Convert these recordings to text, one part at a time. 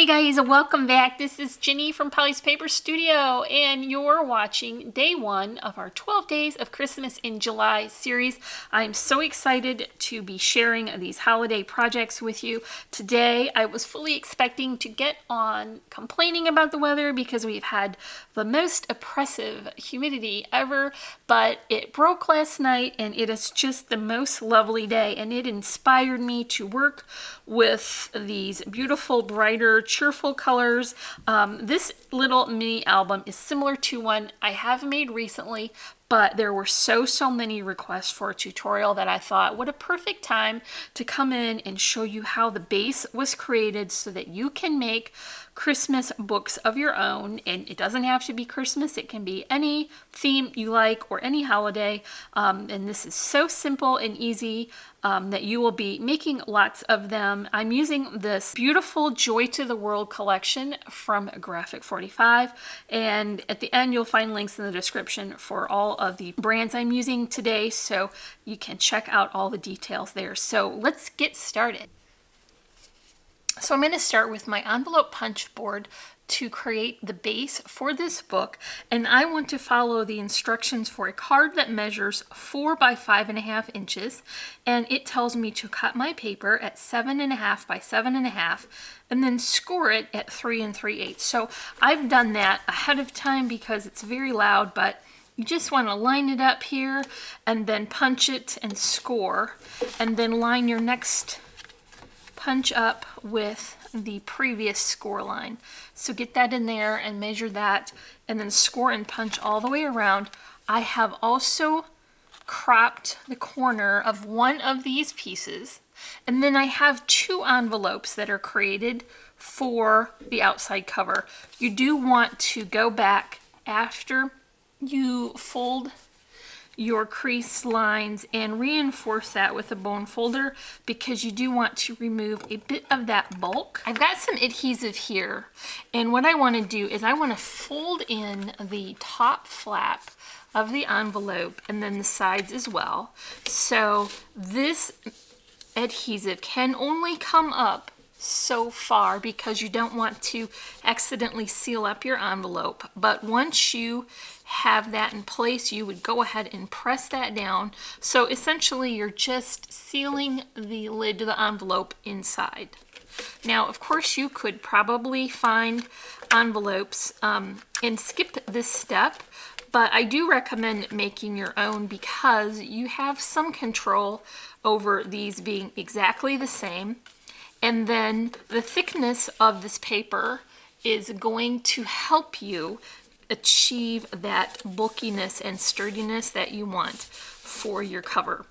Hey guys, welcome back. This is Ginny from Polly's Paper Studio, and you're watching day 1 of our 12 Days of Christmas in July series. I'm so excited to be sharing these holiday projects with you. Today, I was fully expecting to get on complaining about the weather because we've had the most oppressive humidity ever, but it broke last night and it is just the most lovely day, and it inspired me to work with these beautiful, brighter, cheerful colors. This little mini album is similar to one I have made recently, but there were so many requests for a tutorial that I thought, what a perfect time to come in and show you how the base was created so that you can make Christmas books of your own. And it doesn't have to be Christmas, it can be any theme you like or any holiday. And this is so simple and easy that you will be making lots of them. I'm using this beautiful Joy to the World collection from Graphic 45, and at the end you'll find links in the description for all of the brands I'm using today, so you can check out all the details there. So let's get started. So I'm going to start with my envelope punch board to create the base for this book, and I want to follow the instructions for a card that measures 4 by 5.5 inches, and it tells me to cut my paper at 7.5 by 7.5 and then score it at 3 3/8. So I've done that ahead of time because it's very loud, but you just want to line it up here and then punch it and score, and then line your next punch up with the previous score line. So get that in there and measure that and then score and punch all the way around. I have also cropped the corner of one of these pieces, and then I have 2 envelopes that are created for the outside cover. You do want to go back after you fold your crease lines and reinforce that with a bone folder because you do want to remove a bit of that bulk. I've got some adhesive here, and what I want to do is I want to fold in the top flap of the envelope and then the sides as well. So this adhesive can only come up so far because you don't want to accidentally seal up your envelope, but once you have that in place, you would go ahead and press that down. So essentially you're just sealing the lid to the envelope inside. Now, of course, you could probably find envelopes and skip this step, but I do recommend making your own because you have some control over these being exactly the same. And then the thickness of this paper is going to help you achieve that bulkiness and sturdiness that you want for your cover.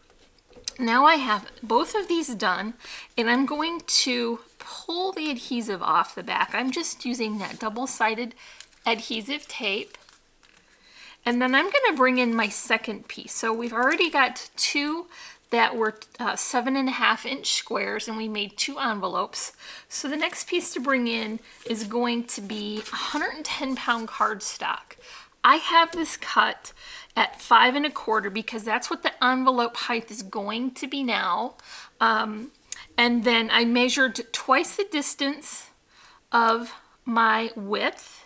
Now I have both of these done, and I'm going to pull the adhesive off the back. I'm just using that double-sided adhesive tape. And then I'm going to bring in my second piece. So we've already got 2 that were 7.5 inch squares, and we made 2 envelopes. So the next piece to bring in is going to be 110 pound cardstock. I have this cut at 5 1/4 because that's what the envelope height is going to be now. And then I measured twice the distance of my width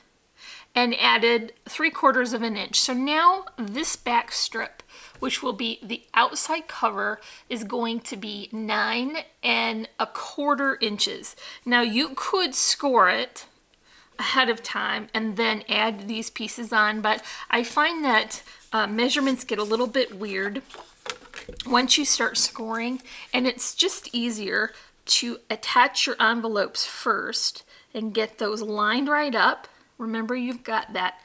and added 3/4 of an inch. So now this back strip, which will be the outside cover, is going to be 9 1/4 inches. Now you could score it ahead of time and then add these pieces on, but I find that measurements get a little bit weird once you start scoring, and it's just easier to attach your envelopes first and get those lined right up. Remember, you've got that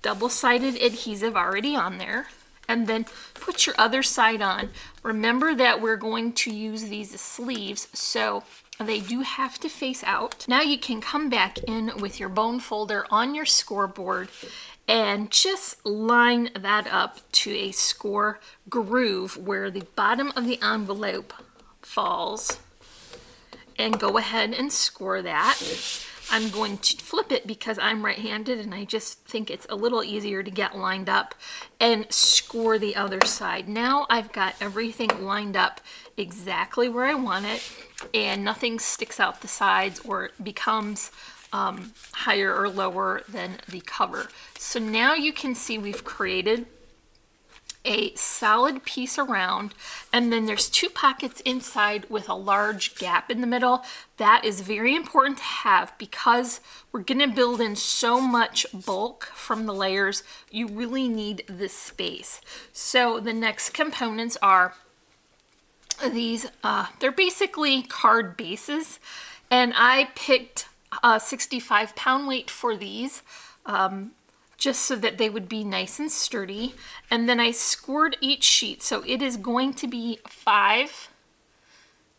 double-sided adhesive already on there. And then put your other side on. Remember that we're going to use these sleeves, so they do have to face out. Now you can come back in with your bone folder on your scoreboard and just line that up to a score groove where the bottom of the envelope falls, and go ahead and score that. I'm going to flip it because I'm right-handed and I just think it's a little easier to get lined up, and score the other side. Now I've got everything lined up exactly where I want it, and nothing sticks out the sides or becomes higher or lower than the cover. So now you can see we've created a solid piece around, and then there's 2 pockets inside with a large gap in the middle. That is very important to have because we're going to build in so much bulk from the layers. You really need this space. So the next components are these. They're basically card bases, and I picked a 65-pound weight for these. Just so that they would be nice and sturdy. And then I scored each sheet. So it is going to be 5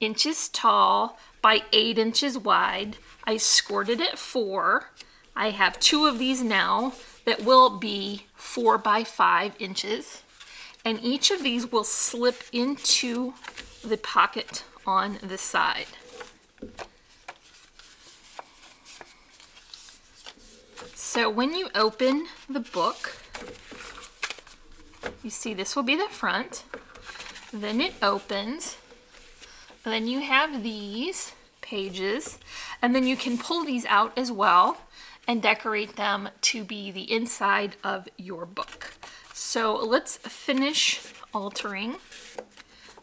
inches tall by 8 inches wide. I scored it at 4. I have 2 of these now that will be 4 by 5 inches. And each of these will slip into the pocket on the side. So when you open the book, you see this will be the front, then it opens, then you have these pages, and then you can pull these out as well and decorate them to be the inside of your book. So let's finish altering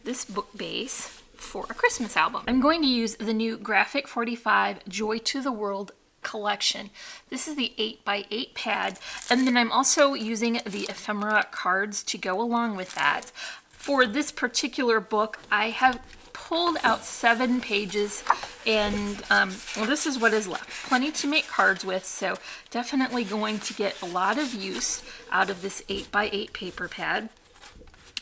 this book base for a Christmas album. I'm going to use the new Graphic 45 Joy to the World collection. This is the 8x8 pad, and then I'm also using the ephemera cards to go along with that. For this particular book, I have pulled out 7 pages, and well, this is what is left. Plenty to make cards with, so definitely going to get a lot of use out of this 8x8 paper pad.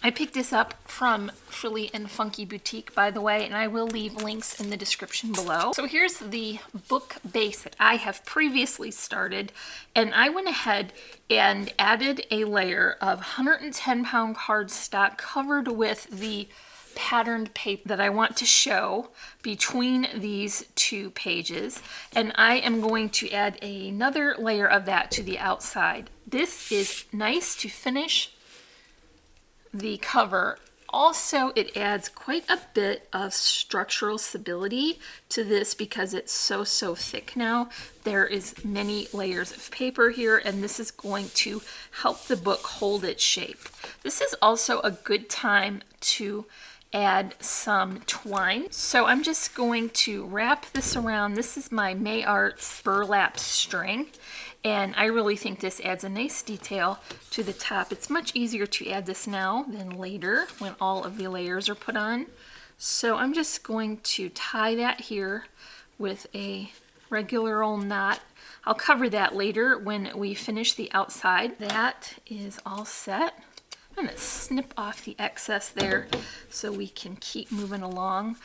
I picked this up from Frilly and Funkie Boutique, by the way, and I will leave links in the description below. So here's the book base that I have previously started, and I went ahead and added a layer of 110-pound cardstock covered with the patterned paper that I want to show between these 2 pages, and I am going to add another layer of that to the outside. This is nice to finish the cover. Also, it adds quite a bit of structural stability to this because it's so thick now. There is many layers of paper here, and this is going to help the book hold its shape. This is also a good time to add some twine. So I'm just going to wrap this around. This is my May Arts burlap string, and I really think this adds a nice detail to the top. It's much easier to add this now than later when all of the layers are put on. So I'm just going to tie that here with a regular old knot. I'll cover that later when we finish the outside. That is all set. I'm going to snip off the excess there so we can keep moving along.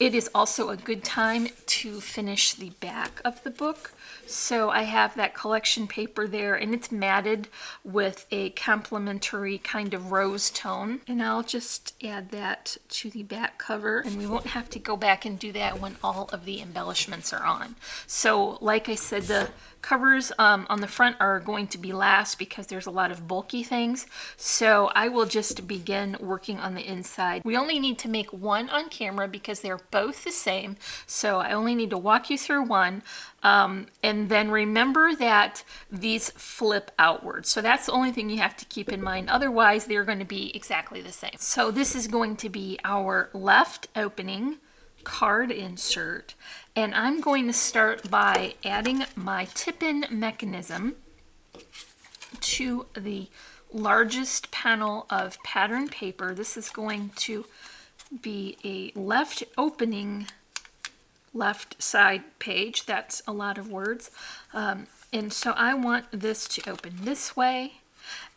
It is also a good time to finish the back of the book. So I have that collection paper there, and it's matted with a complementary kind of rose tone. And I'll just add that to the back cover, and we won't have to go back and do that when all of the embellishments are on. So like I said, the covers on the front are going to be last because there's a lot of bulky things. So I will just begin working on the inside. We only need to make one on camera because they're both the same. So I only need to walk you through one. And then remember that these flip outwards. So that's the only thing you have to keep in mind. Otherwise, they're going to be exactly the same. So this is going to be our left opening card insert. And I'm going to start by adding my tip-in mechanism to the largest panel of pattern paper. This is going to be a left opening left side page. That's a lot of words. And so I want this to open this way,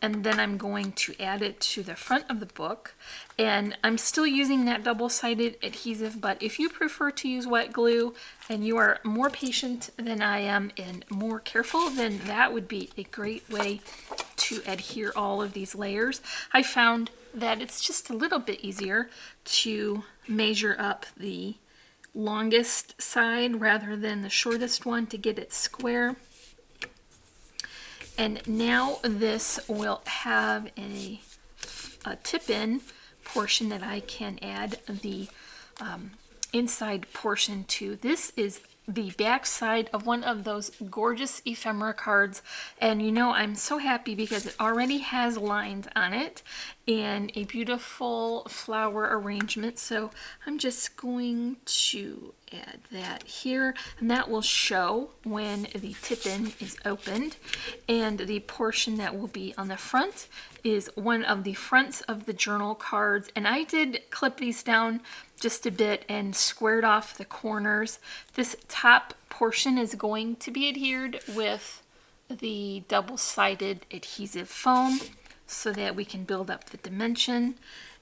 and then I'm going to add it to the front of the book. And I'm still using that double-sided adhesive, but if you prefer to use wet glue and you are more patient than I am and more careful, then that would be a great way to adhere all of these layers. I found that it's just a little bit easier to measure up the longest side rather than the shortest one to get it square. And now this will have a tip-in portion that I can add the inside portion to. This is the back side of one of those gorgeous ephemera cards, and you know, I'm so happy because it already has lines on it and a beautiful flower arrangement. So I'm just going to add that here, and that will show when the tip-in is opened. And the portion that will be on the front is one of the fronts of the journal cards, and I did clip these down just a bit and squared off the corners. This top portion is going to be adhered with the double-sided adhesive foam so that we can build up the dimension,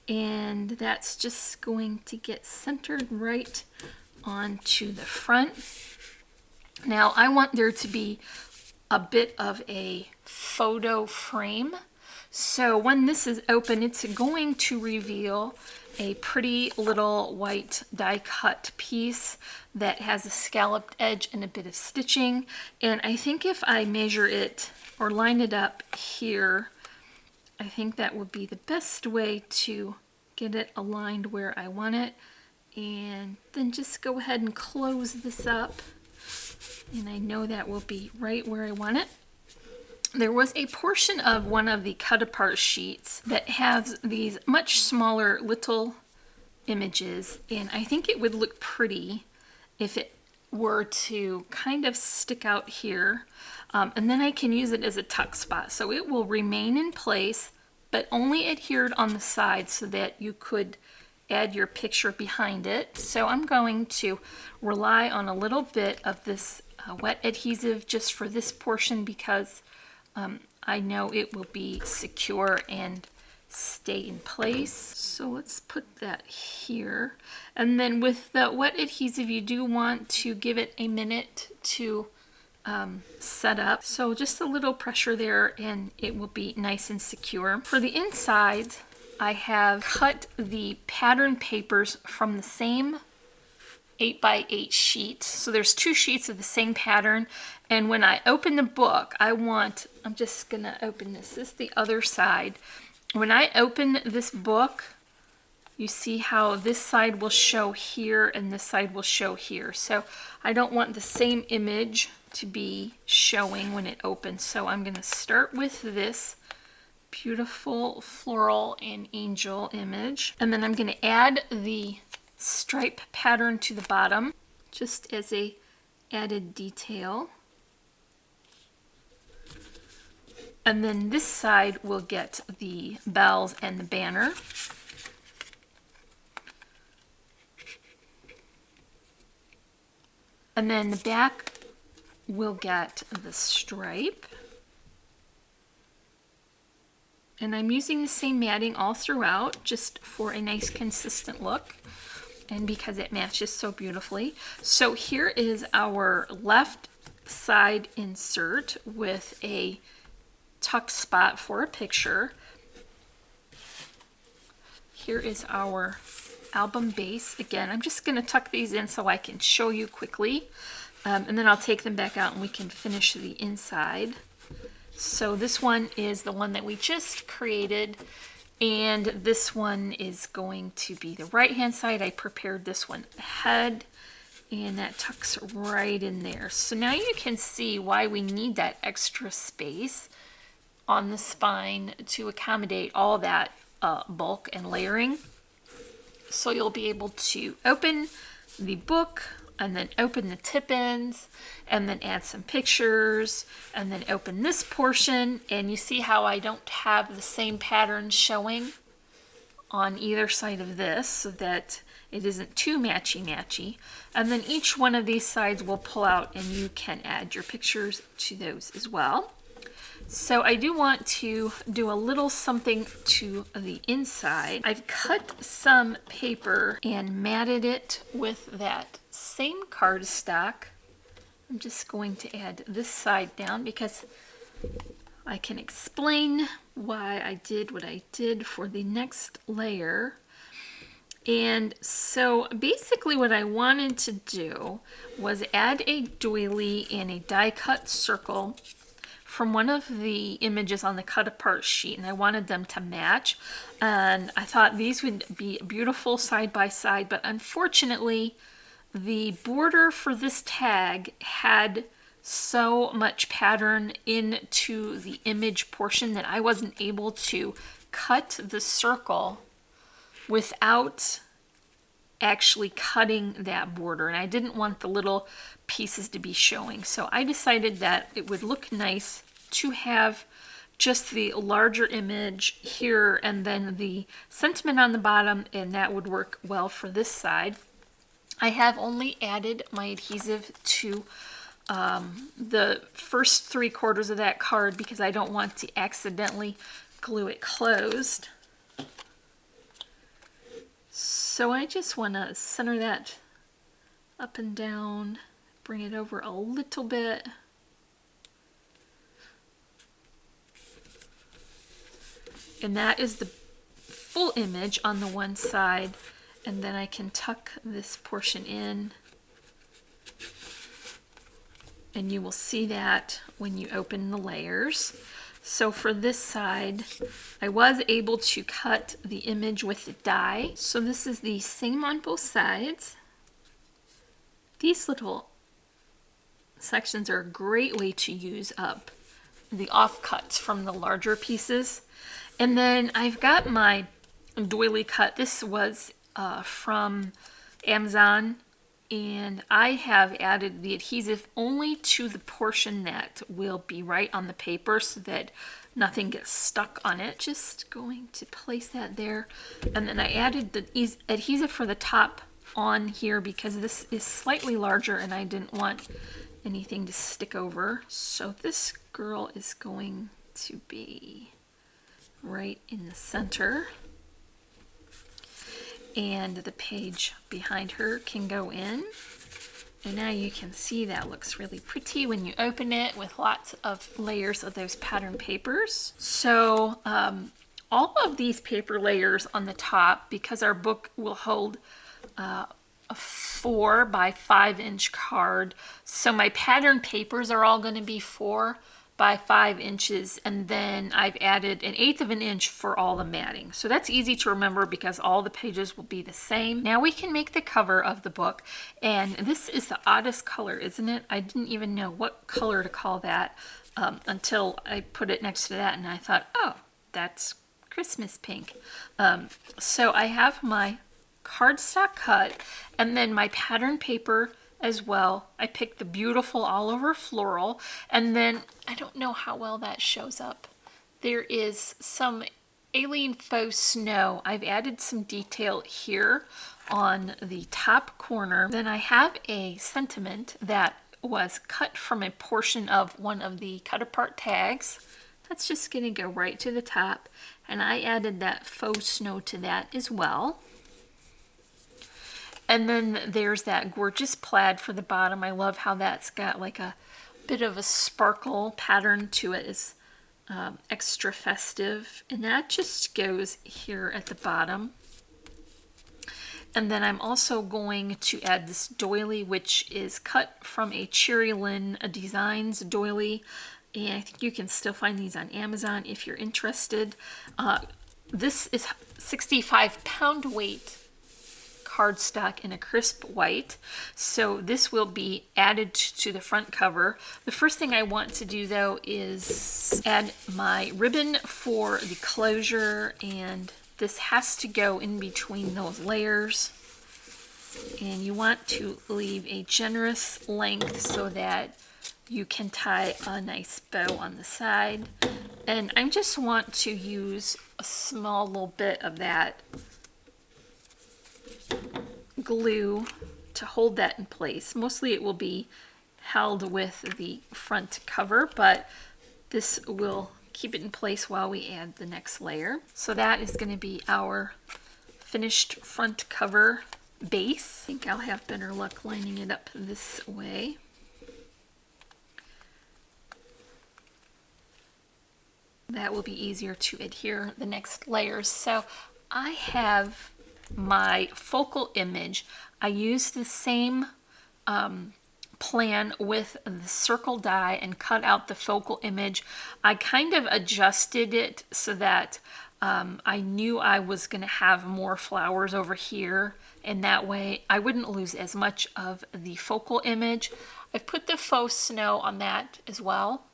and that's just going to get centered right onto the front. Now I want there to be a bit of a photo frame, so when this is open, it's going to reveal a pretty little white die cut piece that has a scalloped edge and a bit of stitching. And I think if I measure it or line it up here, I think that would be the best way to get it aligned where I want it. And then just go ahead and close this up, and I know that will be right where I want it. There was a portion of one of the cut apart sheets that has these much smaller little images, and I think it would look pretty if it were to kind of stick out here, and then I can use it as a tuck spot, so it will remain in place but only adhered on the side so that you could add your picture behind it. So I'm going to rely on a little bit of this wet adhesive just for this portion because I know it will be secure and stay in place. So let's put that here. And then with the wet adhesive, you do want to give it a minute to set up. So just a little pressure there and it will be nice and secure. For the insides, I have cut the pattern papers from the same 8x8 sheet. So there's two sheets of the same pattern, and when I open the book, I'm just gonna open this. This is the other side. When I open this book, you see how this side will show here and this side will show here. So I don't want the same image to be showing when it opens. So I'm gonna start with this beautiful floral and angel image, and then I'm going to add the stripe pattern to the bottom just as a added detail, and then this side will get the bells and the banner. And then the back will get the stripe. And I'm using the same matting all throughout just for a nice consistent look and because it matches so beautifully. So here is our left side insert with a tuck spot for a picture. Here is our album base. Again, I'm just going to tuck these in so I can show you quickly, and then I'll take them back out and we can finish the inside. So this one is the one that we just created, and this one is going to be the right hand side. I prepared this one ahead, and that tucks right in there. So now you can see why we need that extra space on the spine to accommodate all that bulk and layering. So you'll be able to open the book and then open the tip-ins and then add some pictures and then open this portion, and you see how I don't have the same pattern showing on either side of this so that it isn't too matchy-matchy. And then each one of these sides will pull out and you can add your pictures to those as well. So I do want to do a little something to the inside. I've cut some paper and matted it with that same cardstock. I'm just going to add this side down because I can explain why I did what I did for the next layer. And so basically what I wanted to do was add a doily and a die cut circle from one of the images on the cut apart sheet, and I wanted them to match, and I thought these would be beautiful side by side, but unfortunately the border for this tag had so much pattern into the image portion that I wasn't able to cut the circle without actually cutting that border, and I didn't want the little pieces to be showing. So I decided that it would look nice to have just the larger image here and then the sentiment on the bottom, and that would work well for this side. I have only added my adhesive to the first 3/4 of that card because I don't want to accidentally glue it closed. So I just want to center that up and down, bring it over a little bit. And that is the full image on the one side, and then I can tuck this portion in, and you will see that when you open the layers. So for this side, I was able to cut the image with the die. So this is the same on both sides. These little sections are a great way to use up the offcuts from the larger pieces. And then I've got my doily cut. This was from Amazon, and I have added the adhesive only to the portion that will be right on the paper so that nothing gets stuck on it. Just going to place that there, and then I added the adhesive for the top on here because this is slightly larger and I didn't want anything to stick over. So this girl is going to be right in the center, and the page behind her can go in, and now you can see that looks really pretty when you open it with lots of layers of those pattern papers. So all of these paper layers on the top, because our book will hold a 4 by 5 inch card, so my pattern papers are all going to be 4 by 5 inches, and then I've added 1/8 of an inch for all the matting. So that's easy to remember because all the pages will be the same. Now we can make the cover of the book, and this is the oddest color, isn't it? I didn't even know what color to call that until I put it next to that, and I thought, oh, that's Christmas pink. So I have my cardstock cut, and then my pattern paper as well. I picked the beautiful all over floral, and then I don't know how well that shows up. There is some alien faux snow. I've added some detail here on the top corner. Then I have a sentiment that was cut from a portion of one of the cut apart tags. That's just going to go right to the top, and I added that faux snow to that as well. And then there's that gorgeous plaid for the bottom. I love how that's got like a bit of a sparkle pattern to it. It's extra festive. And that just goes here at the bottom. And then I'm also going to add this doily, which is cut from a Cherry Lynn Designs doily. And I think you can still find these on Amazon if you're interested. This is 65 pound weight cardstock in a crisp white, so this will be added to the front cover. The first thing I want to do though is add my ribbon for the closure, and this has to go in between those layers, and you want to leave a generous length so that you can tie a nice bow on the side. And I just want to use a small little bit of that glue to hold that in place. Mostly it will be held with the front cover, but this will keep it in place while we add the next layer. So that is going to be our finished front cover base. I think I'll have better luck lining it up this way. That will be easier to adhere the next layers. So I have my focal image, I used the same plan with the circle die and cut out the focal image. I kind of adjusted it so that I knew I was going to have more flowers over here, and that way I wouldn't lose as much of the focal image. I've put the faux snow on that as well.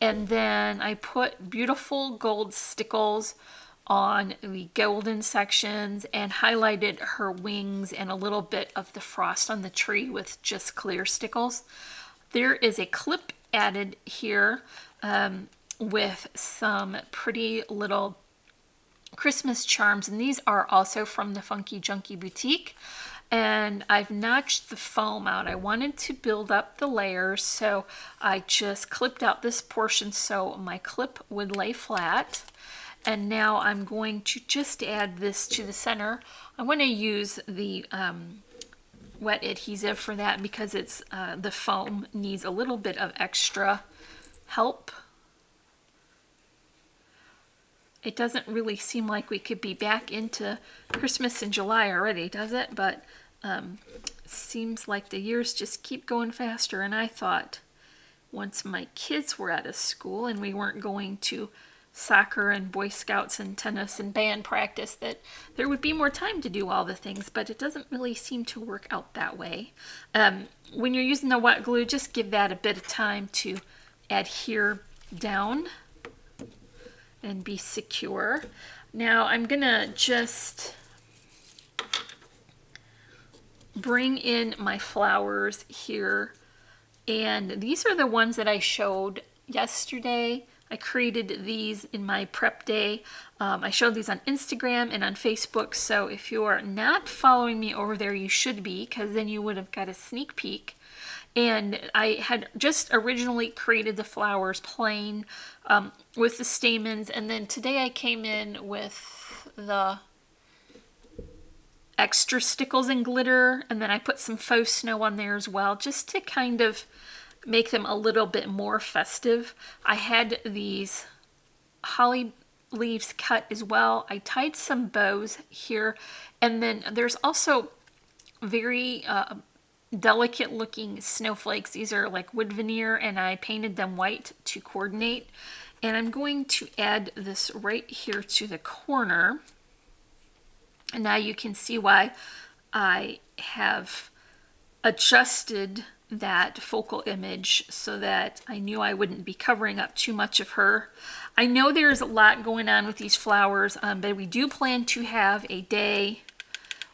And then I put beautiful gold stickles on the golden sections and highlighted her wings and a little bit of the frost on the tree with just clear stickles. There is a clip added here with some pretty little Christmas charms, and these are also from the Funkie Junkie boutique. And I've notched the foam out. I wanted to build up the layers, so I just clipped out this portion so my clip would lay flat. And now I'm going to just add this to the center. I want to use the wet adhesive for that because it's the foam needs a little bit of extra help. It doesn't really seem like we could be back into Christmas in July already, does it? But seems like the years just keep going faster. And I thought once my kids were out of school and we weren't going to soccer and Boy Scouts and tennis and band practice, that there would be more time to do all the things, but it doesn't really seem to work out that way. When you're using the wet glue, just give that a bit of time to adhere down and be secure. Now I'm gonna just bring in my flowers here, and these are the ones that I showed yesterday. I created these in my prep day. I showed these on Instagram and on Facebook, so if you are not following me over there, you should be, because then you would have got a sneak peek. And I had just originally created the flowers plain with the stamens, and then today I came in with the extra stickles and glitter, and then I put some faux snow on there as well, just to kind of make them a little bit more festive. I had these holly leaves cut as well. I tied some bows here, and then there's also very delicate looking snowflakes. These are like wood veneer, and I painted them white to coordinate. And I'm going to add this right here to the corner. And now you can see why I have adjusted that focal image so that I knew I wouldn't be covering up too much of her. I know there's a lot going on with these flowers, but we do plan to have a day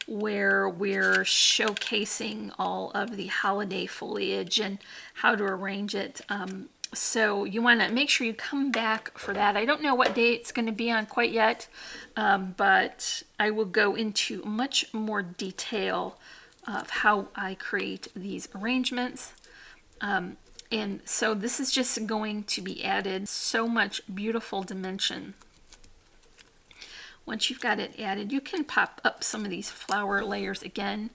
where we're showcasing all of the holiday foliage and how to arrange it. So you want to make sure you come back for that. I don't know what day it's going to be on quite yet, but I will go into much more detail of how I create these arrangements. And so this is just going to be added so much beautiful dimension. Once you've got it added, you can pop up some of these flower layers again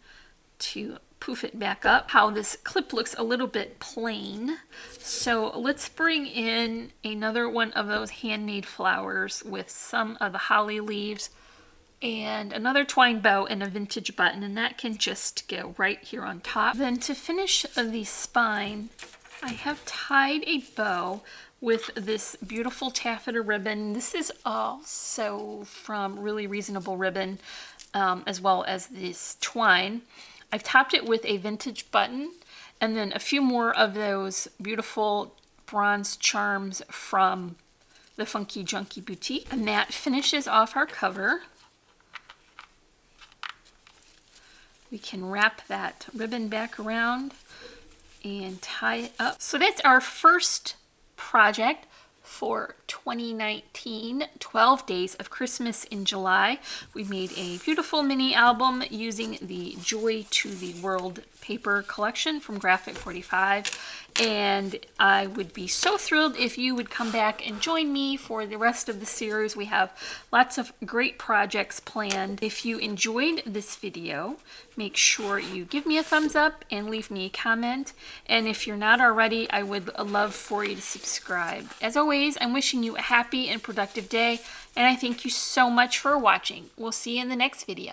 to poof it back up. How this clip looks a little bit plain. So let's bring in another one of those handmade flowers with some of the holly leaves and another twine bow and a vintage button, and that can just go right here on top. Then to finish the spine, I have tied a bow with this beautiful taffeta ribbon. This is also from Really Reasonable Ribbon, as well as this twine. I've topped it with a vintage button and then a few more of those beautiful bronze charms from the Funkie Junkie boutique. And that finishes off our cover. We can wrap that ribbon back around and tie it up. So that's our first project for 2019, 12 Days of Christmas in July. We made a beautiful mini album using the Joy to the World paper collection from Graphic 45. And I would be so thrilled if you would come back and join me for the rest of the series. We have lots of great projects planned. If you enjoyed this video, make sure you give me a thumbs up and leave me a comment. And if you're not already, I would love for you to subscribe. As always, I'm wishing you a happy and productive day, and I thank you so much for watching. We'll see you in the next video.